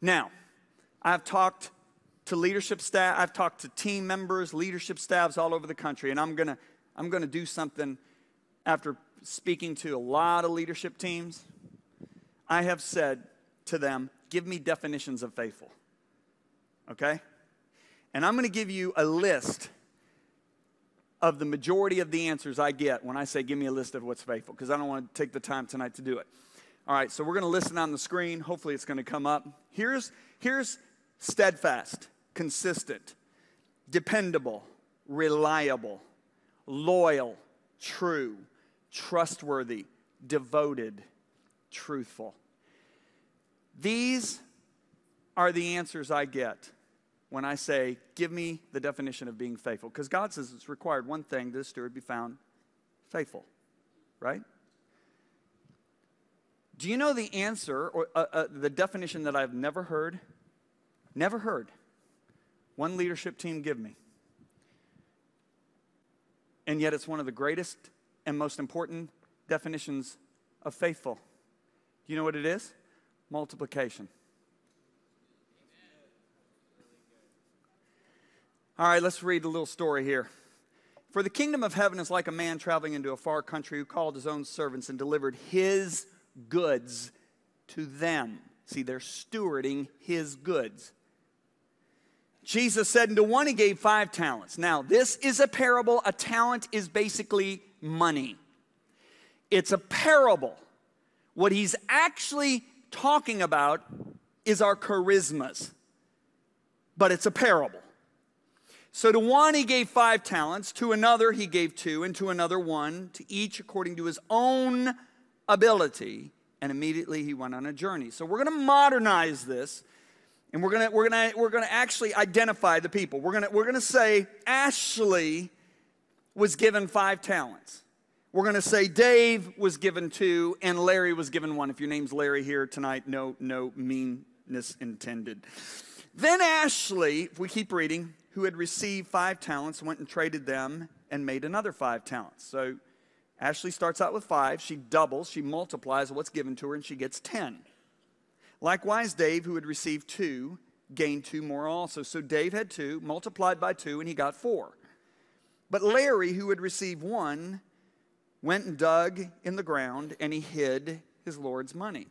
Now, I've talked to leadership staff, I've talked to team members, leadership staffs all over the country, and I'm gonna do something after speaking to a lot of leadership teams. I have said to them, give me definitions of faithful, okay? And I'm gonna give you a list of the majority of the answers I get when I say give me a list of what's faithful, because I don't want to take the time tonight to do it. All right, so we're going to list it on the screen. Hopefully it's going to come up. Here's steadfast, consistent, dependable, reliable, loyal, true, trustworthy, devoted, truthful. These are the answers I get when I say, give me the definition of being faithful. Because God says it's required one thing, that a steward be found faithful, right? Do you know the answer, or the definition that I've never heard? Never heard one leadership team give me. And yet it's one of the greatest and most important definitions of faithful. Do you know what it is? Multiplication. All right, let's read a little story here. For the kingdom of heaven is like a man traveling into a far country who called his own servants and delivered his goods to them. See, they're stewarding his goods. Jesus said, and to one he gave 5 talents. Now, this is a parable. A talent is basically money. It's a parable. What he's actually talking about is our charismas. But it's a parable. So to one he gave 5 talents, to another he gave 2, and to another 1, to each according to his own ability, and immediately he went on a journey. So we're going to modernize this, and we're going to actually identify the people. We're going to say Ashley was given 5 talents. We're going to say Dave was given 2, and Larry was given 1. If your name's Larry here tonight, no meanness intended. Then Ashley, if we keep reading, who had received 5 talents, went and traded them and made another 5 talents. So Ashley starts out with 5. She doubles, she multiplies what's given to her, and she gets 10. Likewise, Dave, who had received 2, gained 2 more also. So Dave had 2, multiplied by 2, and he got 4. But Larry, who had received 1, went and dug in the ground, and he hid his Lord's money.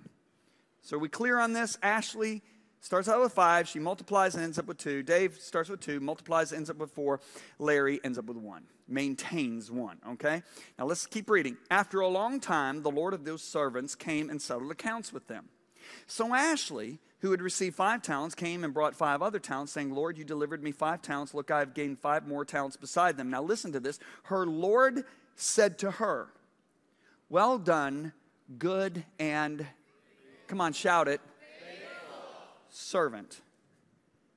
So are we clear on this? Ashley starts out with 5, she multiplies and ends up with 2. Dave starts with 2, multiplies, ends up with 4. Larry ends up with 1, maintains 1, okay? Now let's keep reading. After a long time, the Lord of those servants came and settled accounts with them. So Ashley, who had received 5 talents, came and brought 5 other talents, saying, Lord, you delivered me 5 talents. Look, I have gained 5 more talents beside them. Now listen to this. Her Lord said to her, well done, good and, come on, shout it, servant.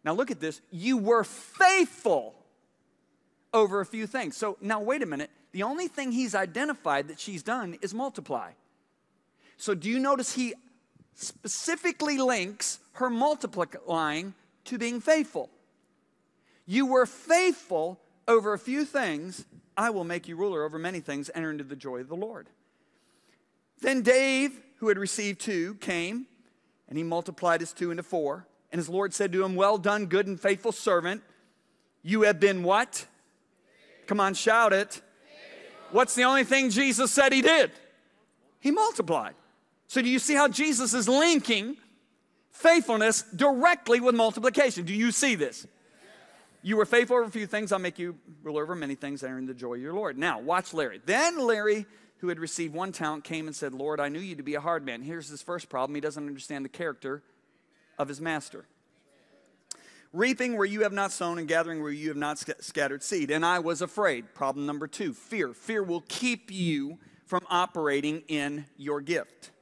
Now look at this. You were faithful over a few things. So now wait a minute. The only thing he's identified that she's done is multiply. So do you notice he specifically links her multiplying to being faithful? You were faithful over a few things. I will make you ruler over many things. Enter into the joy of the Lord. Then Dave, who had received 2, came, and he multiplied his 2 into 4. And his Lord said to him, well done, good and faithful servant. You have been what? Come on, shout it. What's the only thing Jesus said he did? He multiplied. So do you see how Jesus is linking faithfulness directly with multiplication? Do you see this? You were faithful over a few things. I'll make you ruler over many things. Enter in the joy of your Lord. Now, watch Larry. Then Larry, who had received 1 talent, came and said, Lord, I knew you to be a hard man. Here's his first problem. He doesn't understand the character of his master. Reaping where you have not sown and gathering where you have not scattered seed. And I was afraid. Problem number 2, fear. Fear will keep you from operating in your gift.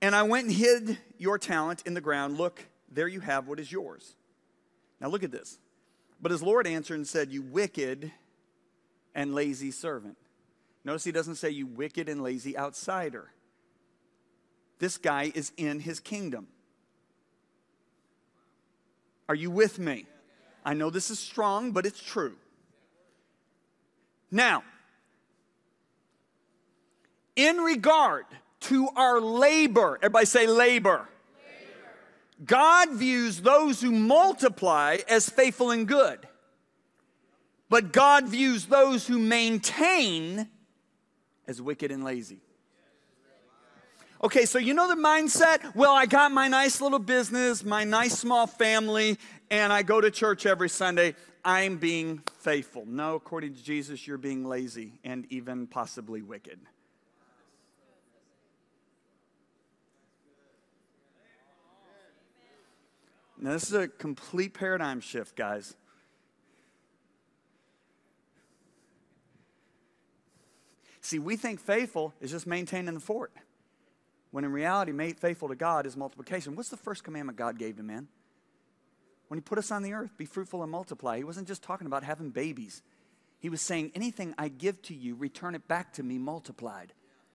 And I went and hid your talent in the ground. Look, there you have what is yours. Now look at this. But his Lord answered and said, you wicked and lazy servant. Notice he doesn't say you wicked and lazy outsider. This guy is in his kingdom. Are you with me? I know this is strong, but it's true. Now, in regard to our labor, everybody say labor. God views those who multiply as faithful and good. But God views those who maintain as wicked and lazy. Okay, so you know the mindset? Well, I got my nice little business, my nice small family, and I go to church every Sunday. I'm being faithful. No, according to Jesus, you're being lazy and even possibly wicked. Now, this is a complete paradigm shift, guys. See, we think faithful is just maintaining the fort, when in reality, made faithful to God is multiplication. What's the first commandment God gave to man? When he put us on the earth, be fruitful and multiply. He wasn't just talking about having babies. He was saying, anything I give to you, return it back to me multiplied.